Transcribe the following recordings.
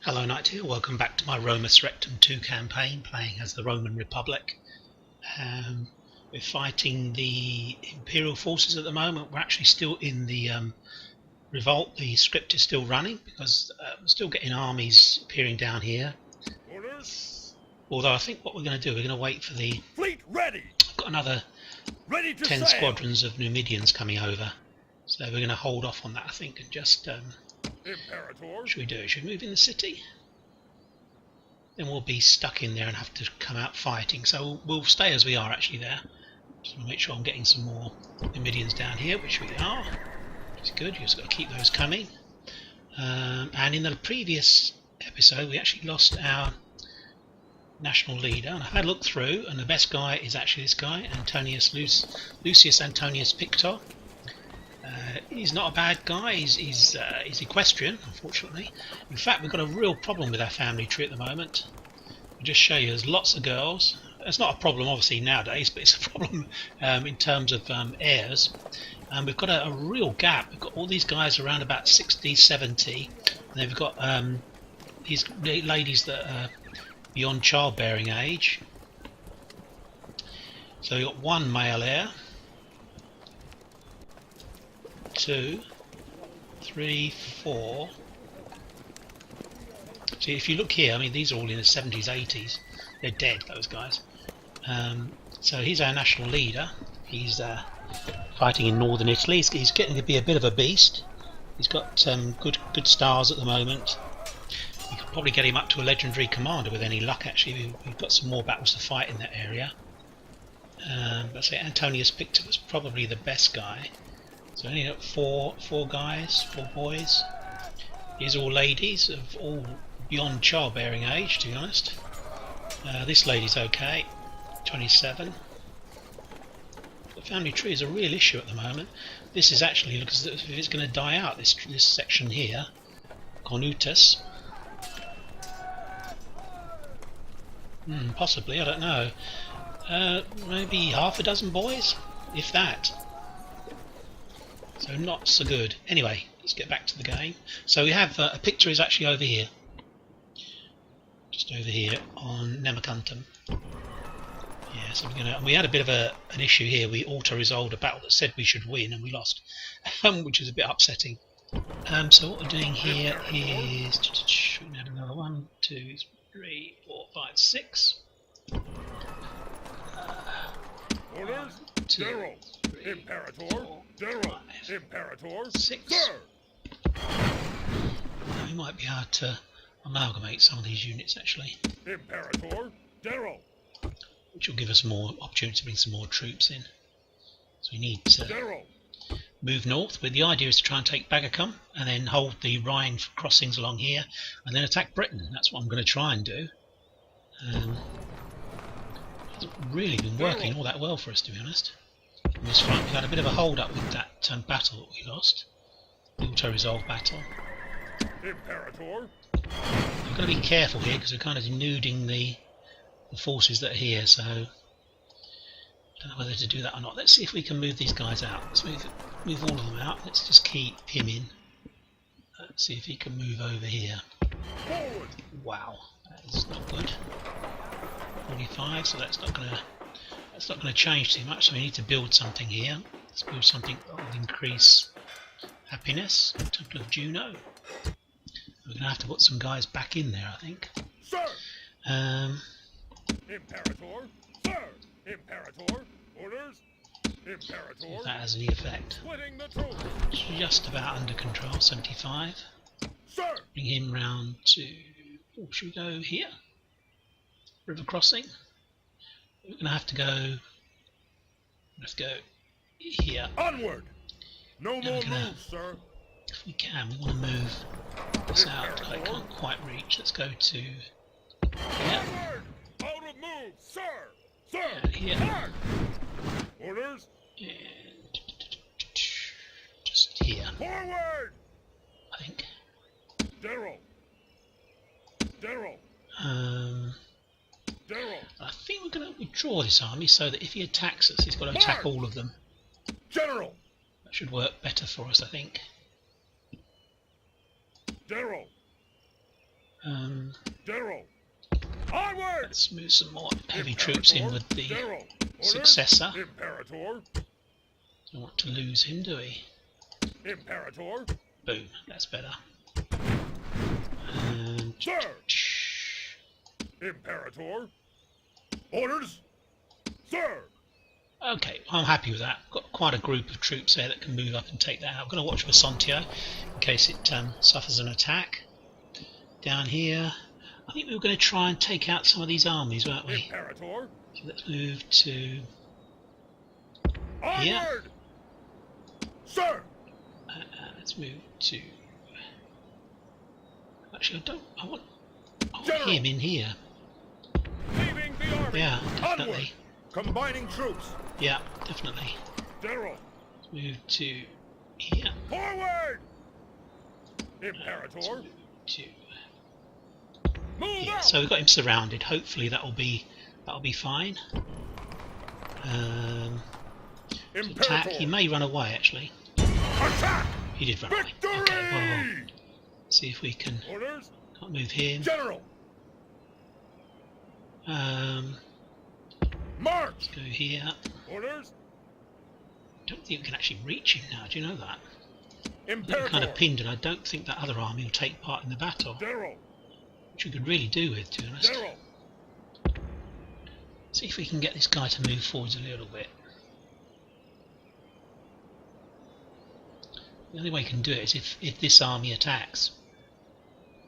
Hello Knight here, welcome back to my Roma Surrectum 2 campaign, playing as the Roman Republic. We're fighting the Imperial forces at the moment. We're actually still in the revolt. The script is still running because we're still getting armies appearing down here. Orders. Although I think what we're going to do, we're going to wait for the... Fleet ready! I've got another Ready to 10 sail. squadrons of Numidians coming over. So we're going to hold off on that, I think, and just... Imperator. what should we do? Should we move in the city? Then we'll be stuck in there and have to come out fighting. So we'll stay as we are actually there. Just want to make sure I'm getting some more Numidians down here, which we are. Which is good. You've just got to keep those coming. And in the previous episode, we actually lost our national leader. And I've had a look through, and the best guy is actually this guy, Lucius Antonius Pictor. He's not a bad guy. He's equestrian, unfortunately. In fact, we've got a real problem with our family tree at the moment. I'll just show you. There's lots of girls. It's not a problem, obviously, nowadays, but it's a problem in terms of heirs. And we've got a real gap. We've got all these guys around about 60, 70, and then we've got these ladies that are beyond childbearing age. So we've got one male heir. 2, 3, 4. See, if you look here, I mean, these are all in the 70s, 80s. They're dead, those guys. So he's our national leader. He's fighting in northern Italy. He's getting to be a bit of a beast. He's got good stars at the moment. We could probably get him up to a legendary commander with any luck. Actually, we've got some more battles to fight in that area. But say Antonius Pictor was probably the best guy. So only got four boys. These are all ladies of all beyond childbearing age, to be honest. This lady's okay, 27. The family tree is a real issue at the moment. This is actually, look as if it's going to die out, this section here. Cornutus. Possibly, I don't know. Maybe half a dozen boys, if that. So not so good. Anyway, let's get back to the game. So we have a picture is actually over here. Just over here on Nemacantum. Yeah, so we had a bit of an issue here. We auto-resolved a battle that said we should win and we lost, which is a bit upsetting. So what we're doing here is we can add another 1, 2, 3, 4, 5, 6. Orders. 2, General. 3, Imperator. 4, General. 5, Imperator. 6. Sir. We might be able to amalgamate some of these units actually, Imperator. General. which will give us more opportunity to bring some more troops in. So we need to General. move north, but the idea is to try and take Bagacum and then hold the Rhine crossings along here and then attack Britain. That's what I'm going to try and do. It's really been working all that well for us, to be honest. On this front, we had a bit of a hold up with that battle that we lost, the auto-resolve battle. Imperator. We've got to be careful here because we're kind of denuding the forces that are here, so I don't know whether to do that or not. Let's see if we can move these guys out. Let's move all of them out. Let's just keep him in. Let's see if he can move over here. Forward. Wow, that is not good. 45, so that's not going to change too much. So we need to build something here. Let's build something that will increase happiness. Temple of Juno. We're going to have to put some guys back in there, I think. Sir. Imperator. Sir. Imperator. Orders. Imperator. See if that has any effect. Splitting the troops. It's just about under control. 75. Sir. Bring him round to. Oh, should we go here? River crossing. We're going to have to go. Let's go here. Onward. No more we're gonna- moves, sir. If we can, we want to move this out. I can't quite reach. Let's go to here. Onward. Out of move, sir. Sir. Here. March. Orders. And just here, Forward. I think. General. General. General. I think we're going to withdraw this army so that if he attacks us, he's got to attack all of them. General. That should work better for us, I think. General. General. Onward! Let's move some more heavy troops in with the General. Orders. successor. Imperator. Don't want to lose him, do we? Imperator. Boom, that's better. And Sir. Imperator. Orders. Sir. okay, I'm happy with that. Got quite a group of troops there that can move up and take that out. I'm going to watch Vesontio in case it suffers an attack. Down here, I think we were going to try and take out some of these armies, weren't we? Imperator. So let's move to here. Onward. Sir. Let's move to. Actually, I want General. him in here. Leaving the army. Yeah, Onward. definitely. Combining troops. Yeah, definitely. General. Let's move to here. Forward. Imperator. Let's move to Move here. out. So we've got him surrounded. Hopefully that'll be fine. Attack. He may run away actually. Attack. He did run Victory. away. Okay, well, see if we can. Orders. Can't move him. General. March. Let's go here. Orders. Don't think we can actually reach him now. Do you know that? They're Imperator. kind of pinned, and I don't think that other army will take part in the battle, General. which we could really do with, to be honest. General. See if we can get this guy to move forwards a little bit. The only way you can do it is if this army attacks.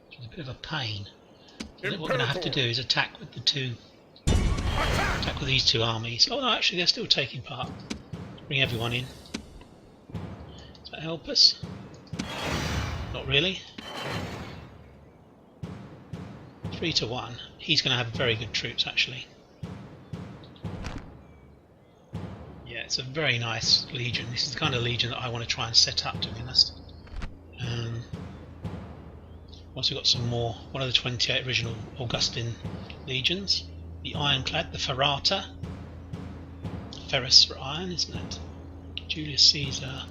Which is a bit of a pain. So what we're going to have to do is attack with the two. Attack with these two armies. Oh no, actually they're still taking part. Bring everyone in. Does that help us? Not really. 3-1. He's going to have very good troops actually. Yeah, it's a very nice legion. This is the kind of legion that I want to try and set up, to be honest. Once we've got some more, one of the 28 original Augustan legions. The ironclad, the Ferrata. Ferrous for iron, isn't it? Julius Caesar,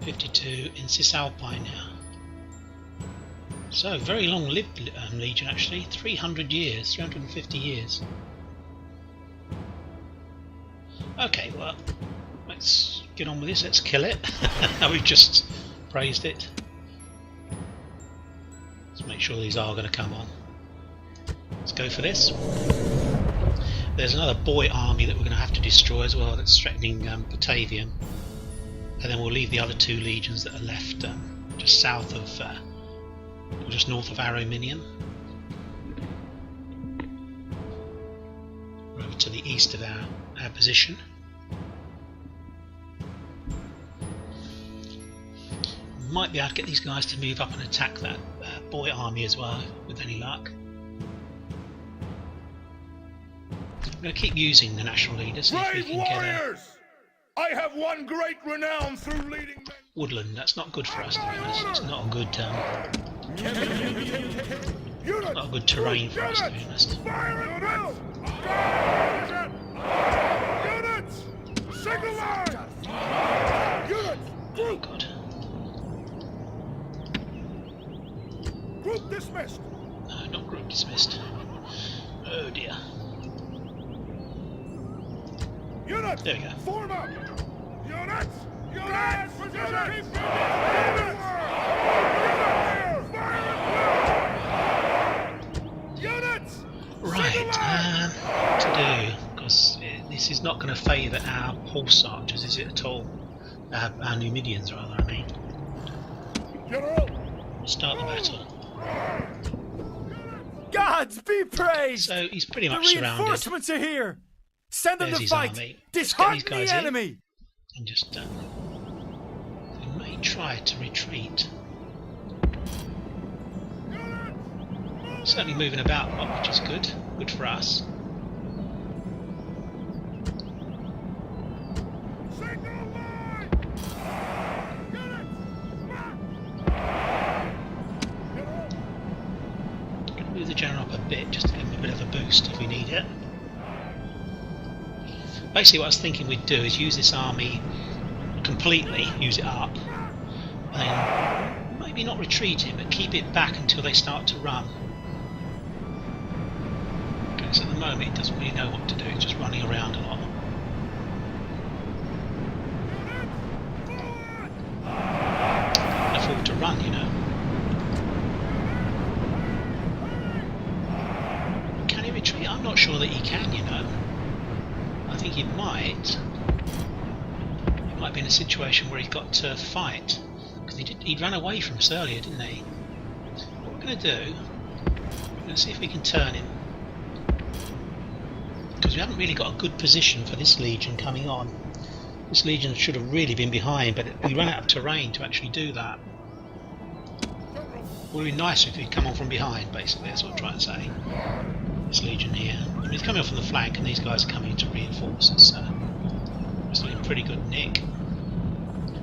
52, in Cisalpine now. So, very long-lived legion actually, 300 years, 350 years. Okay, well, let's get on with this, let's kill it. We've just praised it. Let's make sure these are going to come on. Let's go for this. There's another Boii army that we're going to have to destroy as well, that's threatening Batavium. And then we'll leave the other two legions that are left just south of, or just north of Arominium. We're over to the east of our position. Might be able to get these guys to move up and attack that Boii army as well, with any luck. I'm going to keep using the national leaders, see if we Brave can get a warriors! I have won great renown through leading men. woodland. That's not good for us, to be honest. It's not a good, Units! not a good terrain for us, to be honest. Fire and drill! Units! Signal line! Units! Oh god. Group dismissed! No, not group dismissed. Oh dear. Units! There we go. Form up! Units! Units! Position! Units! Right, what to do? Because this is not going to favour our horse archers, is it at all? Our Numidians, rather, I mean. General! We'll start the battle. Gods be praised! So he's pretty The much surrounded. reinforcements are here! Send them There's to his fight! army. Let's get Dishearten these the guys in. enemy! And just we may try to retreat. Certainly moving about a lot, which is good. Good for us. Signal line! Going to move the general up a bit, just to give him a bit of a boost if we need it. Basically what I was thinking we'd do is use this army completely, use it up, and maybe not retreat it, but keep it back until they start to run. because at the moment it doesn't really know what to do, it's just running around a lot. Can't afford to run, you know. Can he retreat? I'm not sure that he can, you know. I think he might. He might be in a situation where he's got to fight. Because he ran away from us earlier, didn't he? What we're going to do, we're going to see if we can turn him. Because we haven't really got a good position for this Legion coming on. This Legion should have really been behind, but we ran out of terrain to actually do that. It would be nicer if he'd come on from behind, basically, that's what I'm trying to say. This Legion here. I mean, he's coming off from the flank, and these guys are coming to reinforce us, so we're still in pretty good nick.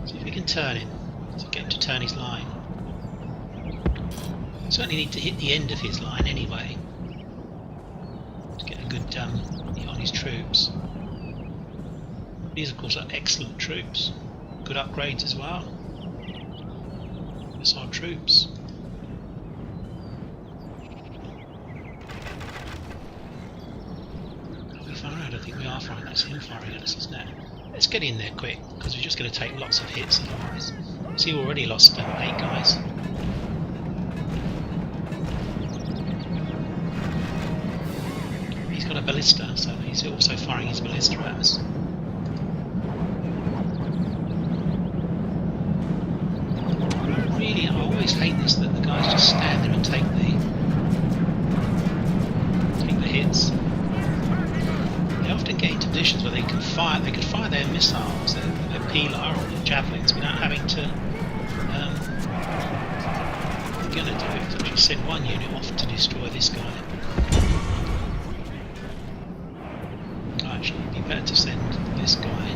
See if we can turn him, to get him to turn his line. We certainly need to hit the end of his line anyway, to get a good hit on his troops. These, of course, are excellent troops. Good upgrades as well. Missile troops. Are we firing? I don't think we are firing. That's him firing at us, isn't it? Let's get in there quick, because we're just going to take lots of hits otherwise. See, we've already lost 8 guys. He's got a ballista, so he's also firing his ballista at us. Really, I always hate this, that the guys just stand there and take the hits. They often get into positions where they can fire. They could fire their missiles, their Pilar or their javelins, without having to. What we're going to do is actually send one unit off to destroy this guy. Actually, it'd be better to send this guy right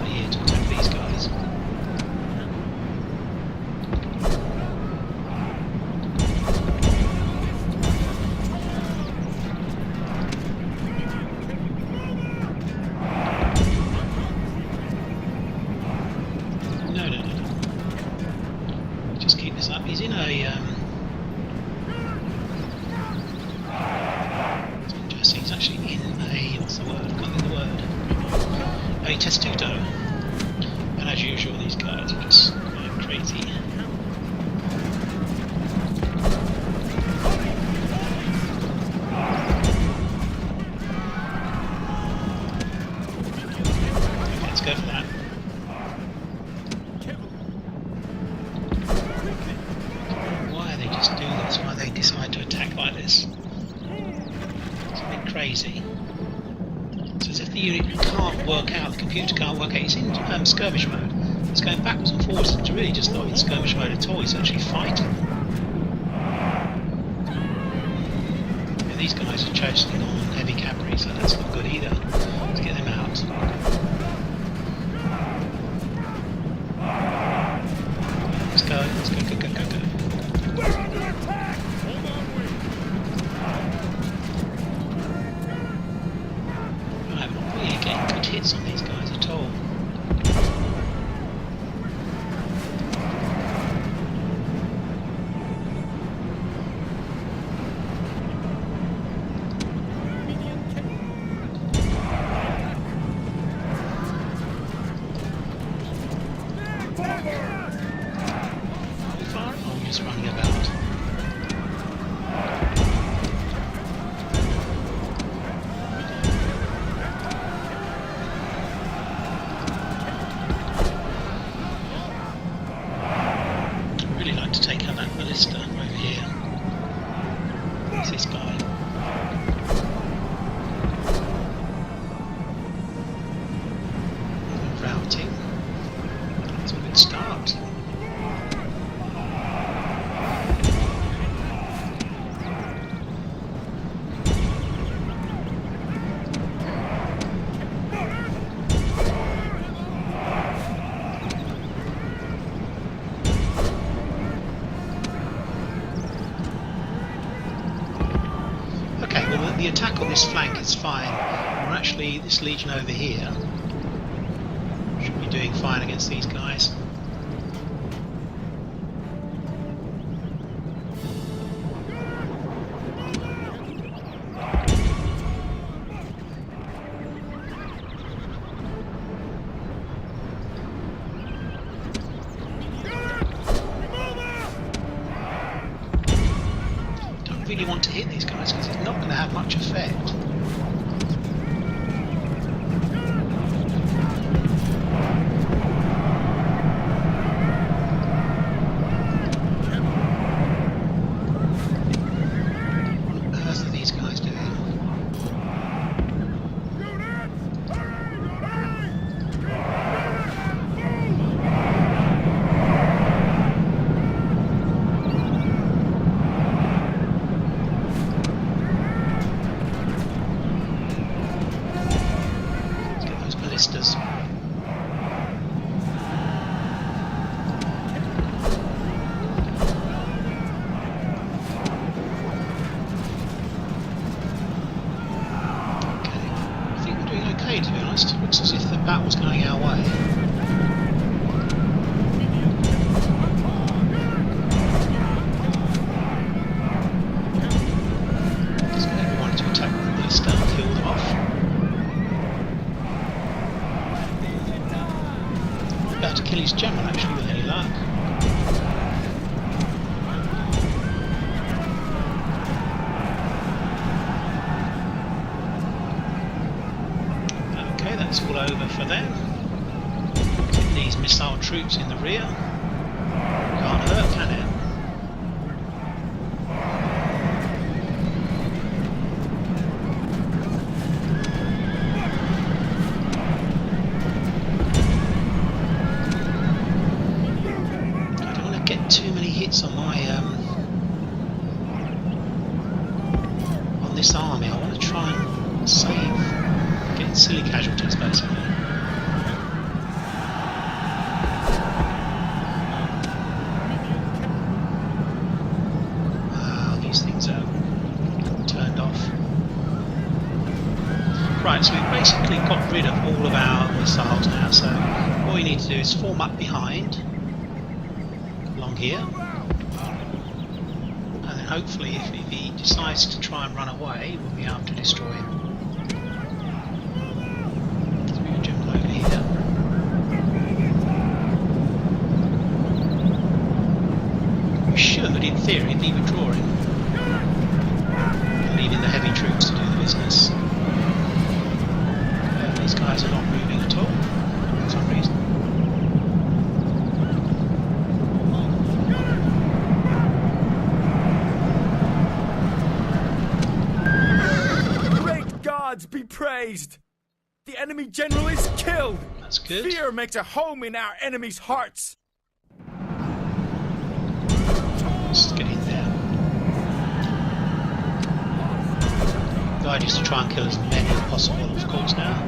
here to attack these guys. Just keep this up. He's in a he's actually in a, what's the word? I can't think of the word. A testudo. And as usual, these guys are just going crazy. Okay, let's go for that. Why they just do this? Why they decide to attack like this? Crazy. It's as if the unit can't work out, the computer can't work out. It's in skirmish mode. It's going backwards and forwards. It's really just not in skirmish mode at all. It's actually fighting. Yeah, these guys are chasing on heavy cavalry, so that's not good either. Let's get them out. Let's go. Let's go. We're under attack! Hold on, wait. I'm not really getting good hits on these guys at all. Are we far? Or are we just running about? To take out that ballista over here. What's this guy? Routing. That's a good start. The attack on this flank is fine. We're actually, this Legion over here should be doing fine against these guys. really want to hit these guys because it's not going to have much effect. What on earth are these guys doing? Ballistas. I think we're doing okay, to be honest. It looks as if the battle's going our way. Just get everyone to attack the ballista and kill them off. About to kill his general actually with any luck. Okay, that's all over for them. These missile troops in the rear. Can't hurt, can it? Too many hits on my on this army. I want to try and save getting silly casualties basically. These things are turned off. Right, so we've basically got rid of all of our missiles now, so what we need to do is form up behind along here, and then hopefully if he decides to try and run away, we'll be able to destroy him. So we can jump over here. We should, in theory, be withdrawing and leaving the heavy troops to do the business. These guys are not moving at all for some reason. Be praised! The enemy general is killed! That's good. Fear makes a home in our enemies' hearts! Let's get in there. The idea is to try and kill as many as possible, of course, now.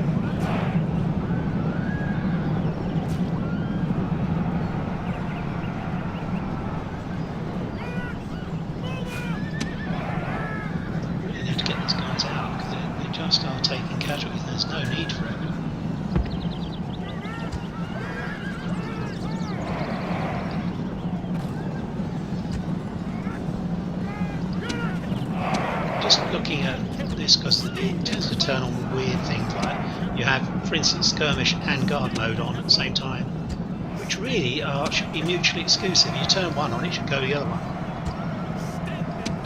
Really need to get these guys out because they just are taking casualties and there's no need for it. Just looking at this because it tends to turn on weird things like you have, for instance, skirmish and guard mode on at the same time, which really should be mutually exclusive. You turn one on, it should go the other one.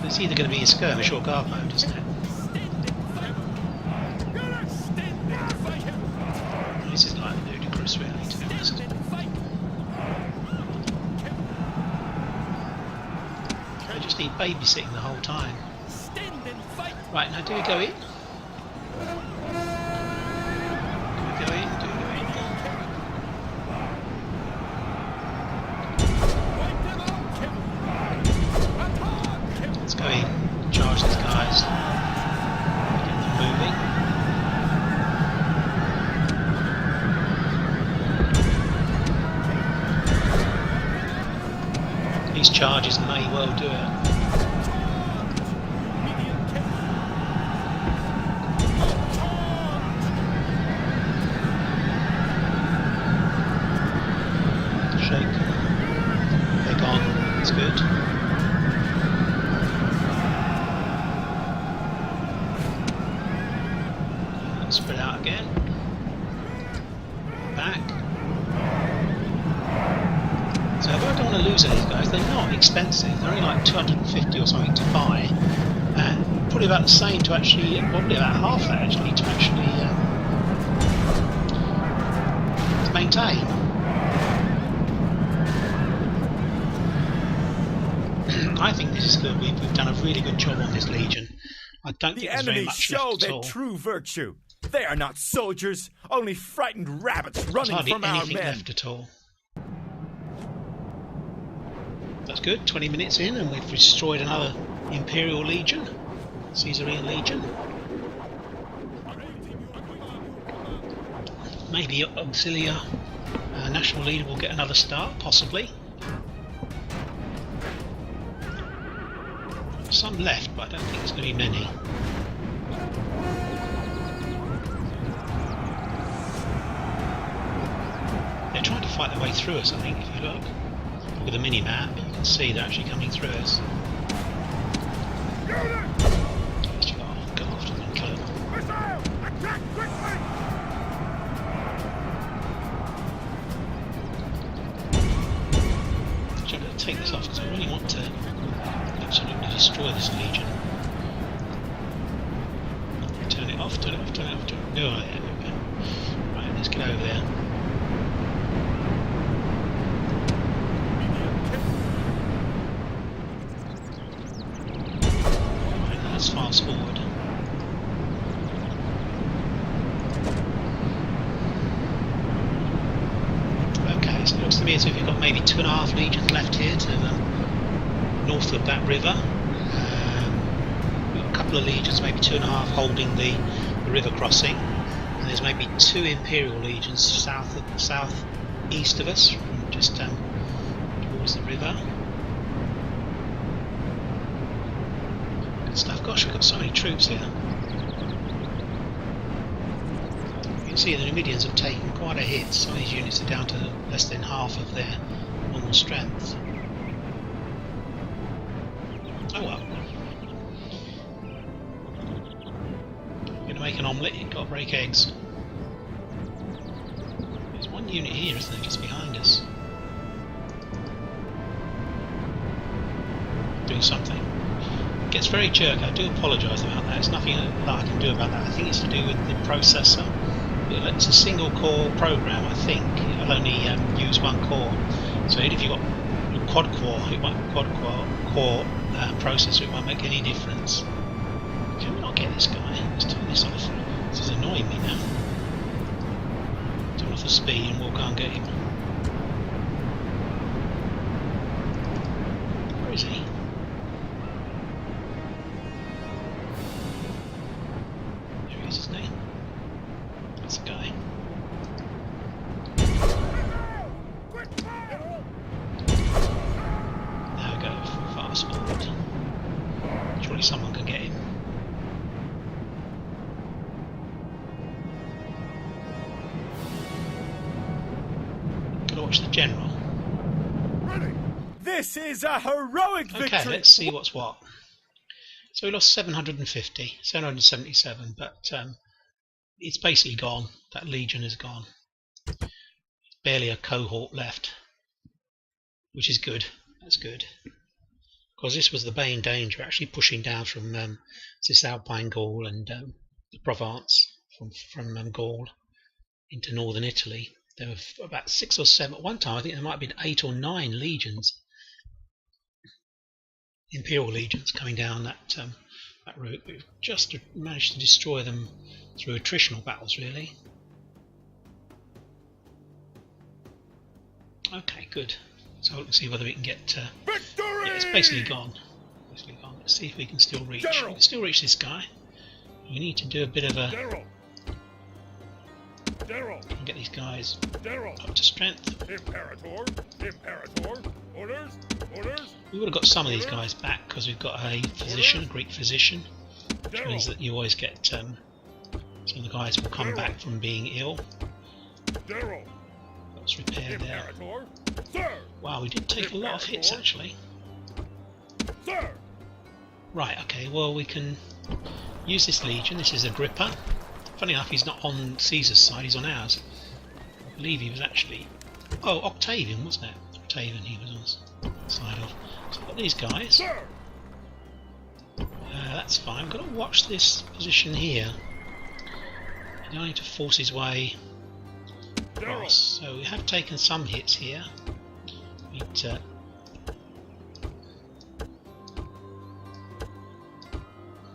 So it's either going to be in skirmish or guard mode, isn't it? This is like ludicrous, really, to be honest. I just need babysitting the whole time. Right, now do we go in? Do we go in? Do we go in? Let's go in, charge these guys, get them moving. These charges may well do it. Shake. They're gone. That's good. Spread out again. Back. So if I don't want to lose any of these guys, they're not expensive. They're only like 250 or something to buy, and probably about the same to actually, probably about half that actually to actually to maintain. I think this is good. We've done a really good job on this Legion. I don't think The there's very enemy much show left at their all. true virtue. They are not soldiers, only frightened rabbits There's running hardly from our anything men. left at all. That's good. 20 minutes in, and we've destroyed another Imperial Legion, Caesarian Legion. Maybe Auxilia National Leader will get another start, possibly. Some left, but I don't think there's going to be many. They're trying to fight their way through us, I think, if you look. With a mini-map, you can see they're actually coming through us. Just go after them and kill them. Missile! Attack quickly! Actually, I'm going to take this off because I really want to absolutely destroy this Legion. Turn it off, turn it off, turn it off, turn it off. Oh, yeah, okay. Right, let's get over there. Right, let's fast forward. Okay, so it looks to me as if we've got maybe 2.5 legions left here to the north of that river. We've got a couple of legions, maybe 2.5, holding the river crossing, and there's maybe 2 Imperial legions south east of us, just towards the river. Good stuff. Gosh, we've got so many troops here. You can see the Numidians have taken quite a hit. Some of these units are down to less than half of their normal strength. Oh well. You're going to make an omelette, you've got to break eggs. There's one unit here, isn't there, just behind us. Doing something. It gets very jerky. I do apologise about that. There's nothing that I can do about that. I think it's to do with the processor. It's a single core program, I think. It'll only use one core. So even if you've got a quad core processor, it won't make any difference. Can we not get this guy? Let's turn this off. This is annoying me now. Turn off the speed and we'll go and get him. Where is he? There he is, isn't he? That's the guy. Now we go fast forward. Surely someone can get him. Gotta watch the general. This is a heroic victory! Okay, let's see what's what. So we lost 777, but it's basically gone. That legion is gone. Barely a cohort left, which is good. That's good. Because this was the main danger, actually pushing down from Cisalpine Gaul and the Provence, from Gaul into northern Italy. There were about 6 or 7 at one time. I think there might have been 8 or 9 legions, Imperial legions, coming down that route. We've just managed to destroy them through attritional battles, really. Okay, good. So let's see whether we can get. Yeah, it's basically gone. Basically gone. Let's see if we can still reach. We can still reach this guy. We need to do a bit of a. Get these guys up to strength. Imperator, orders. We would have got some of these guys back because we've got a physician, a Greek physician, which means that you always get some of the guys will come back from being ill. That's repaired there. Wow, we did take a lot of hits actually. Right, okay, well we can use this legion. This is Agrippa. Funny enough, he's not on Caesar's side, he's on ours. I believe he was actually... Oh, Octavian, wasn't it? Octavian, he was on us. side of. So I've got these guys. Sir! That's fine. I've got to watch this position here. I don't need to force his way across. So we have taken some hits here. We need to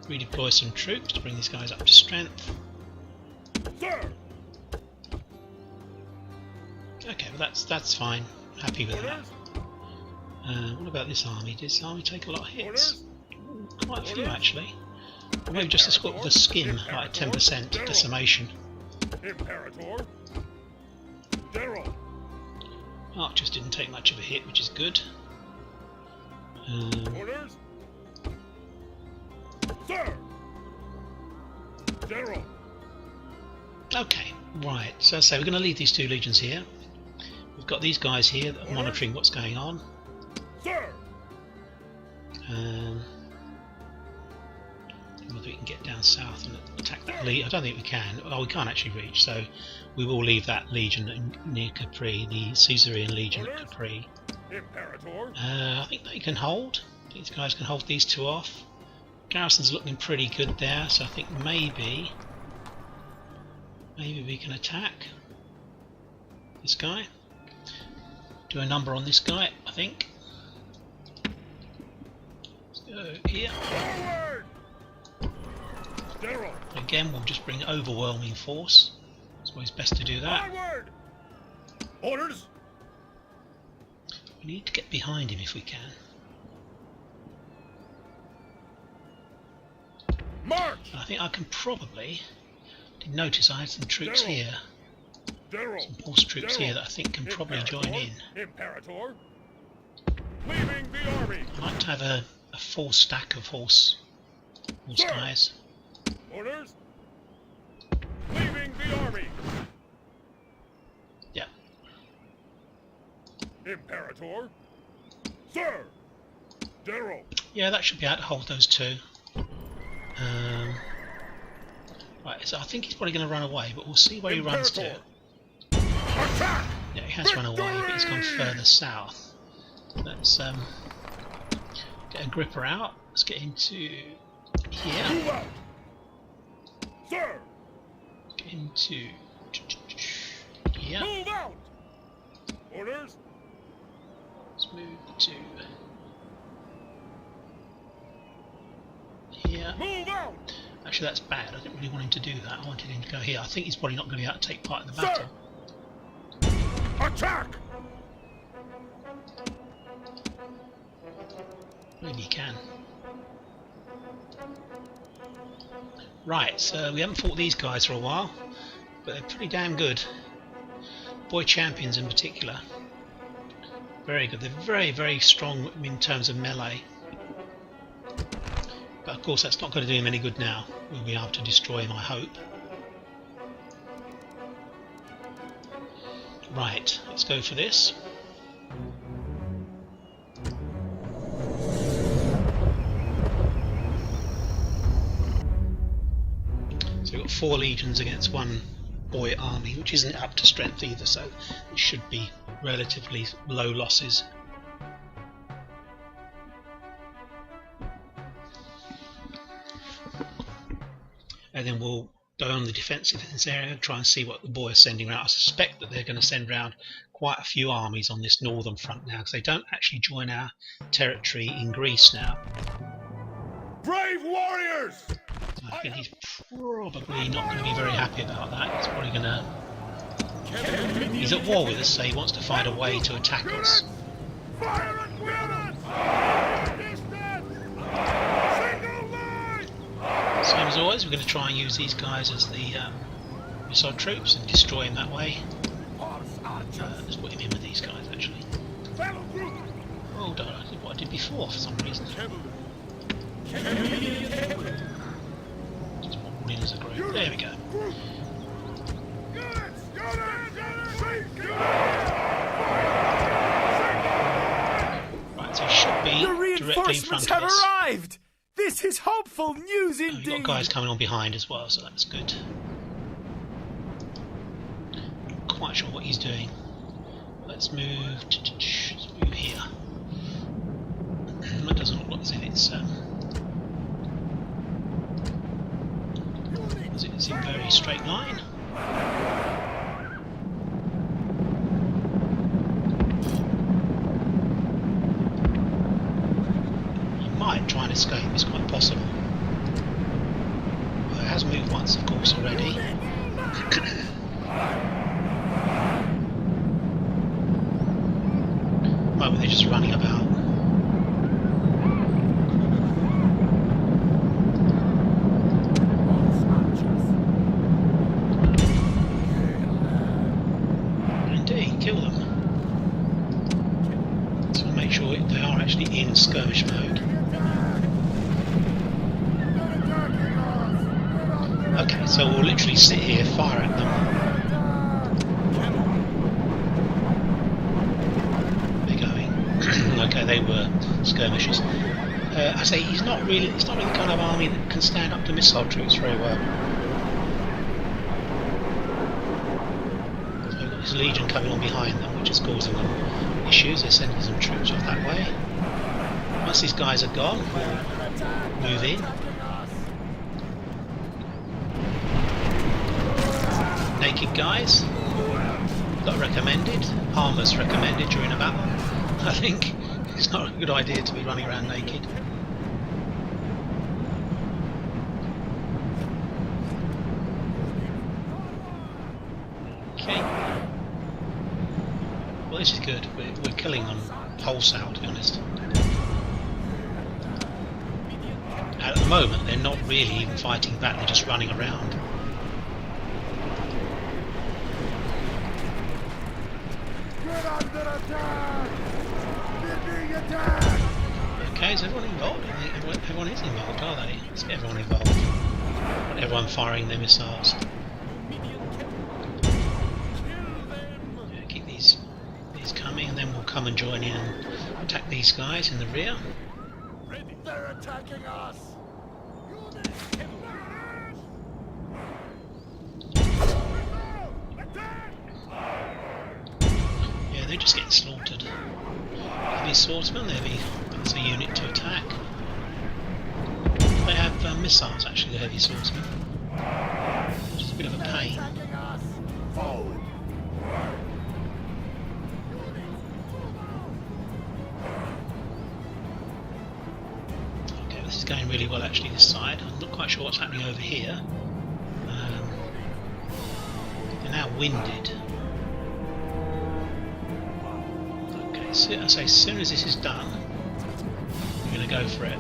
redeploy some troops to bring these guys up to strength. Sir! Okay, well that's fine. Happy with that. What about this army? Did this army take a lot of hits? Quite a few actually. Or maybe just a squat with a skin, like 10% decimation. Imperator! General! Archers didn't take much of a hit, which is good. Orders! Sir! General! Okay, right. So as I say, we're going to leave these two legions here. We've got these guys here that are monitoring what's going on. Sir! Whether we can get down south and attack that legion. I don't think we can. Oh, we can't actually reach, so we will leave that legion near Capri, the Caesarian legion at Capri. Imperator! I think they can hold. These guys can hold these two off. Garrison's looking pretty good there, so I think maybe we can attack this guy. Do a number on this guy, I think. Let's go here. Forward! General! Again, we'll just bring overwhelming force. It's always best to do that. Onward! Orders! We need to get behind him if we can. March! I think I can probably... Did notice I had some troops General. here. General! Some horse troops General. here that I think can probably join in. Imperator! Leaving the army! I'd like to have a full stack of horse Sir. guys. Orders! Leaving the army! Yeah. Imperator! Sir! General! Yeah, that should be able to hold those two. Right, so I think he's probably going to run away, but we'll see where he runs to. Attack! Yeah, he has run away, but he's gone further south. Let's get a gripper out. Let's get into here. Move out! Sir! Get into here. Move out! Orders! Let's move to here. Move out! Actually, that's bad. I didn't really want him to do that. I wanted him to go here. I think he's probably not going to be able to take part in the battle. Attack! Maybe he can. Right, so we haven't fought these guys for a while, but they're pretty damn good. Boii champions in particular. Very good. They're very, very strong in terms of melee. But of course that's not going to do him any good now. We'll be able to destroy him, I hope. Right, let's go for this. So we've got 4 legions against 1 Boii army, which isn't up to strength either, so it should be relatively low losses. And then we'll go on the defensive in this area and try and see what the Boii are sending around. I suspect that they're going to send around quite a few armies on this northern front now, because they don't actually join our territory in Greece now. Brave warriors! I think he's probably not going to be very happy about that. He's probably going to... He's at war with us, so he wants to find a way to attack us. Fire at will! Distance! Single line! Same as always, we're going to try and use these guys as the missile troops and destroy him that way. Let's put him in with these guys actually. Battle group! Oh, darn, I did what I did before for some reason. Just put one in as a group. There we go. Right, so he should be The directly in reinforcements front have of us. arrived! This is hopeful news We've indeed! got guys coming on behind as well, so that's good. Not quite sure what he's doing. Let's move here. doesn't look as if it's in very straight line. You might try and escape, it's quite possible. Well, it has moved once, of course, already. Moment they're just running about. Indeed, kill them. So make sure they are actually in skirmish mode. Okay, so we'll literally sit here, fire at them. Okay, they were skirmishers. I say it's not really the kind of army that can stand up to missile troops very well. So we've got this legion coming on behind them, which is causing them issues. They're sending some troops off that way. Once these guys are gone, we'll move in. Naked guys, not recommended. Armour's recommended during a battle. I think it's not a good idea to be running around naked. Okay. Well, this is good. We're killing them wholesale, to be honest. At the moment, they're not really even fighting back. They're just running around. Okay, is everyone involved? Everyone is involved, are they? Let's get everyone involved. Everyone firing their missiles. Yeah, keep these coming, and then we'll come and join in and attack these guys in the rear. They're attacking us! Yeah, they're just getting slaughtered. Heavy swordsmen, that's a unit to attack. They have missiles, actually, the heavy swordsmen, which is a bit of a pain. Okay, this is going really well, actually, this side. I'm not quite sure what's happening over here. They're now winded. So I say, as soon as this is done, we're going to go for it.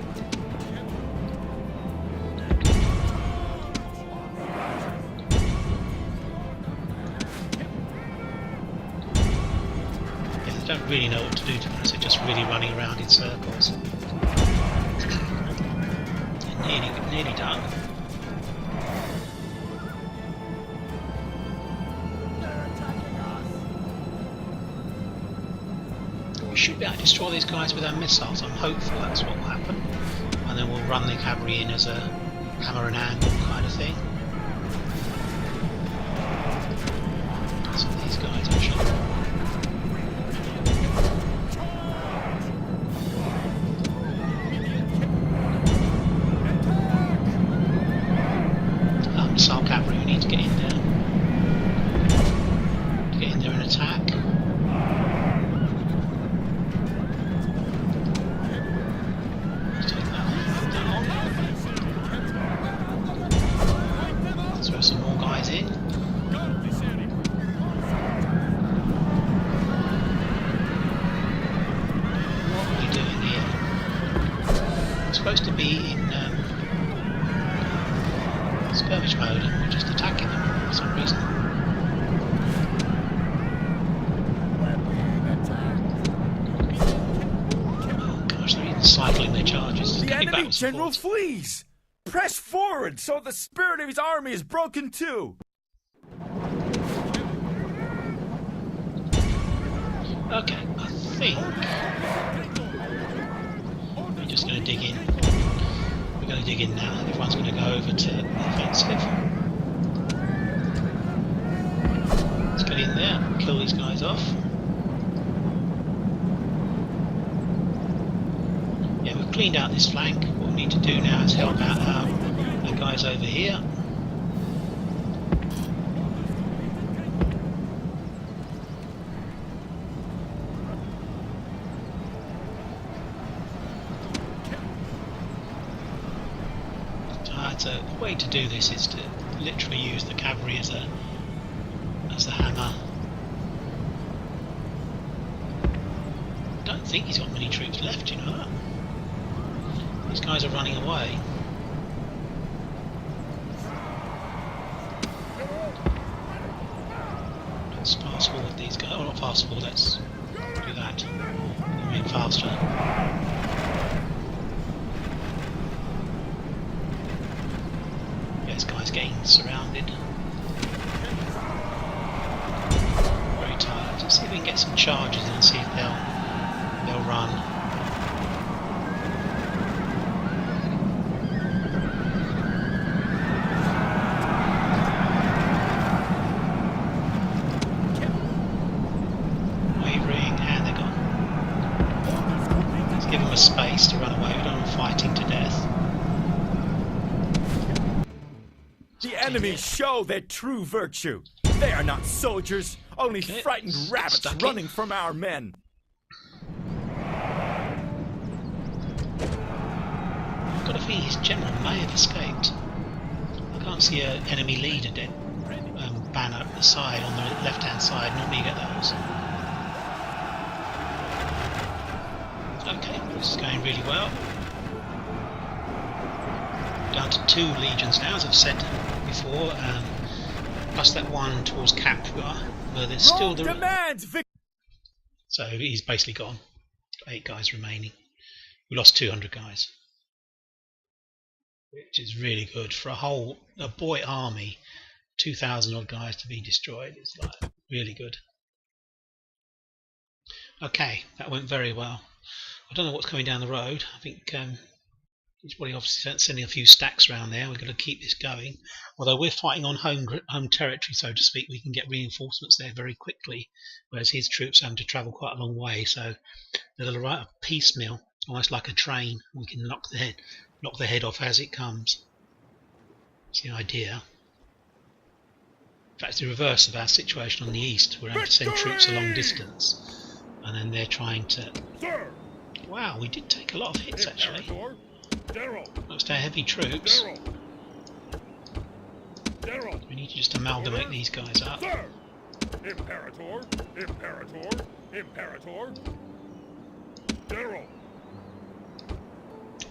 Yeah, they don't really know what to do, to be honest. They're just really running around in circles. They're nearly done. We should be able to destroy these guys with our missiles. I'm hopeful that's what will happen. And then we'll run the cavalry in as a hammer and anvil kind of thing. So these guys actually. Missile cavalry, we need to get in there. Get in there and attack. Some more guys in. What are we doing here? We're supposed to be in skirmish mode and we're just attacking them for some reason. Oh gosh, they're even cycling their charges. The enemy general flees! Press forward so the spirit of his army is broken too! Okay, I think we're just going to dig in. We're going to dig in now. Everyone's going to go over to the offensive. Let's get in there and kill these guys off. Yeah, we've cleaned out this flank. What we need to do now is help out our guys over here. So the way to do this is to literally use the cavalry as the hammer. I don't think he's got many troops left, you know that? These guys are running away. Let's fast forward these guys. Oh, not fast forward, let's do that. Move faster. This guy's getting surrounded. Very tired. Let's see if we can get some charges in and see if they'll run. Wavering, and they're gone. Let's give them a space to run away. We don't want them fighting to death. The enemy show their true virtue. They are not soldiers, only frightened rabbits running from our men. I've got a feeling his general may have escaped. I can't see an enemy leader dead banner at the side, on the left-hand side. Normally you get those. Okay, this is going really well. Down to 2 legions now, as I've said before, plus that one towards Capua, where there's still the... So he's basically gone. 8 guys remaining. We lost 200 guys, which is really good for a Boii army. 2,000 odd guys to be destroyed is like really good. Okay, that went very well. I don't know what's coming down the road. I think he's probably obviously sending a few stacks around there. We've got to keep this going. Although we're fighting on home territory, so to speak, we can get reinforcements there very quickly, whereas his troops have to travel quite a long way. So they'll arrive piecemeal, almost like a train. We can knock the head off as it comes. That's the idea. In fact, it's the reverse of our situation on the east. We're having to send troops a long distance, and then they're trying to... Wow, we did take a lot of hits actually. Most our heavy troops. We need to just amalgamate these guys up. Imperator, Imperator, Imperator. General.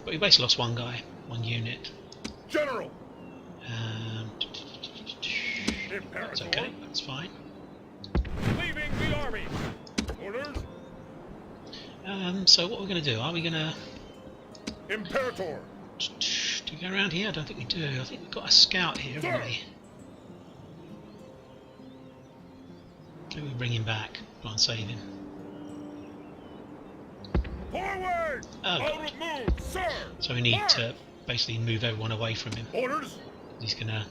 But we basically lost one guy, one unit. General. That's okay, that's fine. Leaving the army. Orders. So what we're going to do? Are we going to... Imperator. Do we go around here? I don't think we do. I think we've got a scout here, haven't we? Maybe we bring him back. Try and save him. Forward! Oh, God. Move, sir! So we need to basically move everyone away from him. Orders. He's going to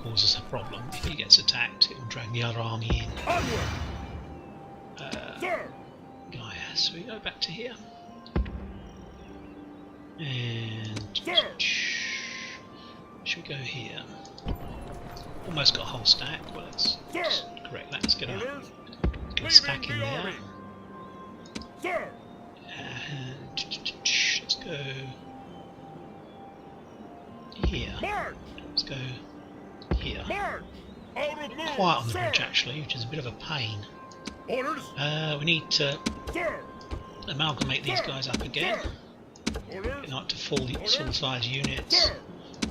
cause us a problem. If he gets attacked, it will drag the other army in. Onward! Sir! Gaia. So we go back to here. And should we go here? Almost got a whole stack. Well, let's correct that. Let's get a stack in there. And let's go here. Let's go here. Quiet on the bridge actually, which is a bit of a pain. We need to amalgamate these guys up again. Get up to full size units,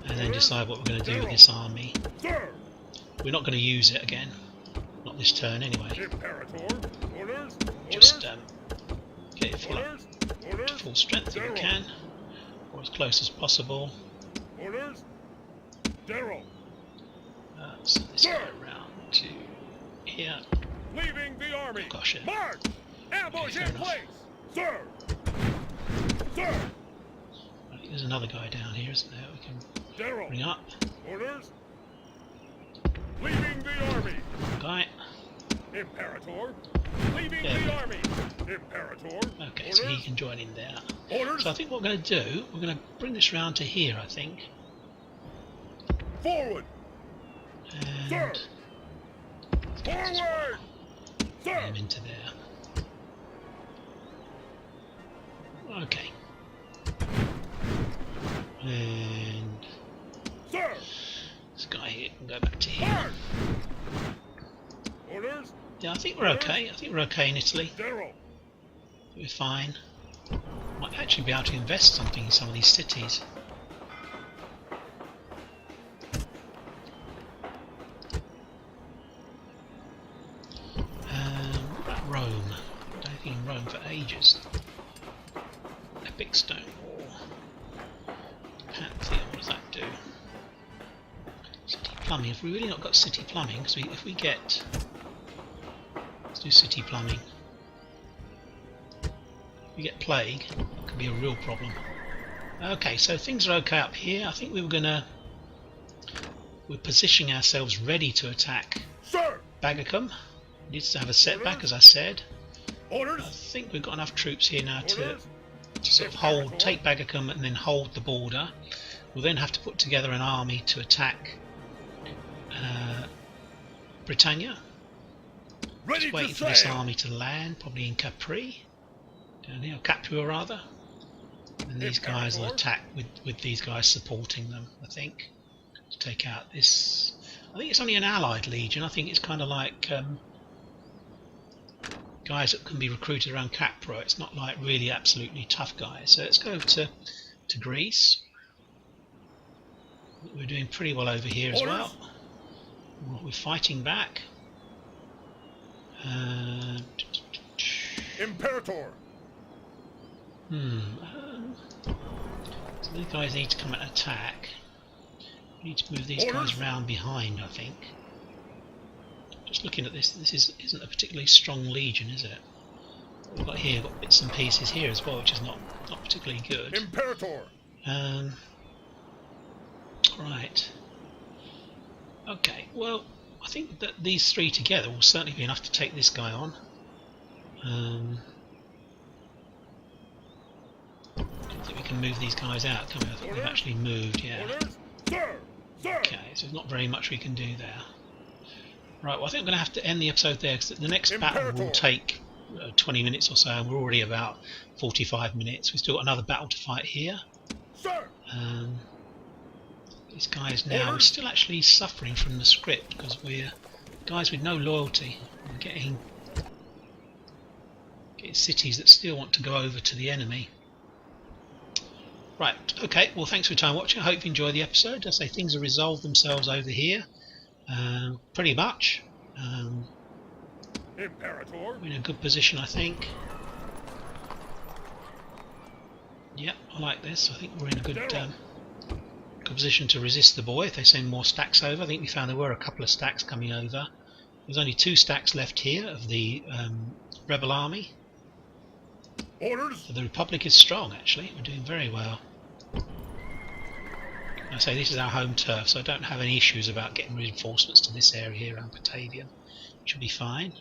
and then decide what we're going to do with this army. We're not going to use it again, not this turn anyway. Just get it full strength if we can, or as close as possible. So this go around to here. Leaving the army. Oh, gosh, yeah. March! Ambush in place! Sir! Sir! I think there's another guy down here, isn't there? We can bring up. Orders. Leaving the army. Guy. Imperator. Leaving There we the go. army. Imperator. Okay, so he Orders. can join in there. Orders. So I think what we're going to do, we're going to bring this round to here, I think. Forward. And Sir. let's get this Forward. bring Sir. him into there. Okay. And Sir. this guy here can go back to here. March. Orders. Yeah, I think we're okay. I think we're okay in Italy. General. We're fine. Might actually be able to invest something in some of these cities. What about Rome? I don't think in Rome for ages. Epic Stone Wall. Pantheon, what does that do? City plumbing. Have we really not got city plumbing? Because if we get... Let's do city plumbing. If we get plague, that could be a real problem. Okay, so things are okay up here. I think we were gonna... We're positioning ourselves ready to attack Sir. Bagacum. Needs to have a setback, as I said. I Orders. think we've got enough troops here now to Orders. sort of hold, take Bagacum and then hold the border. We'll then have to put together an army to attack Britannia. Ready Just waiting to for this sail. army to land, probably in Capri. Down here, Capua rather. And these guys will attack with these guys supporting them, I think. To take out this... I think it's only an allied legion. I think it's kind of like... guys that can be recruited around Capua. It's not like really absolutely tough guys. So let's go over to Greece. We're doing pretty well over here as well. We're fighting back. Imperator. So these guys need to come and attack. We need to move these guys round behind, I think. Just looking at this, isn't a particularly strong legion, is it? What we've got here, got bits and pieces here as well, which is not particularly good. Imperator. Right. Okay, well, I think that these three together will certainly be enough to take this guy on. I don't think we can move these guys out, can we? I think they've actually moved, yeah. Orders. Sir. Sir. Okay, so there's not very much we can do there. Right, well I think I'm going to have to end the episode there, because the next battle will take 20 minutes or so, and we're already about 45 minutes. We've still got another battle to fight here. Sir. These guys now, we're still actually suffering from the script, because we're guys with no loyalty. We're getting cities that still want to go over to the enemy. Right, okay, well thanks for your time watching. I hope you enjoyed the episode. As I say, things have resolved themselves over here. Pretty much. Imperator. We're in a good position, I think. Yep, I like this. I think we're in a good position to resist the Boii if they send more stacks over. I think we found there were a couple of stacks coming over. There's only 2 stacks left here of the rebel army. Orders. So the Republic is strong, actually. We're doing very well. I say this is our home turf, so I don't have any issues about getting reinforcements to this area here around Batavium. It should be fine.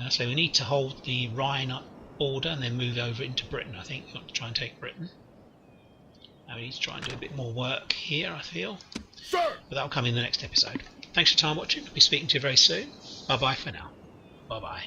So we need to hold the Rhine border and then move over into Britain. I think we want to try and take Britain. Now we need to try and do a bit more work here, I feel. Sir. But that'll come in the next episode. Thanks for your time watching. I'll be speaking to you very soon. Bye bye for now. Bye bye.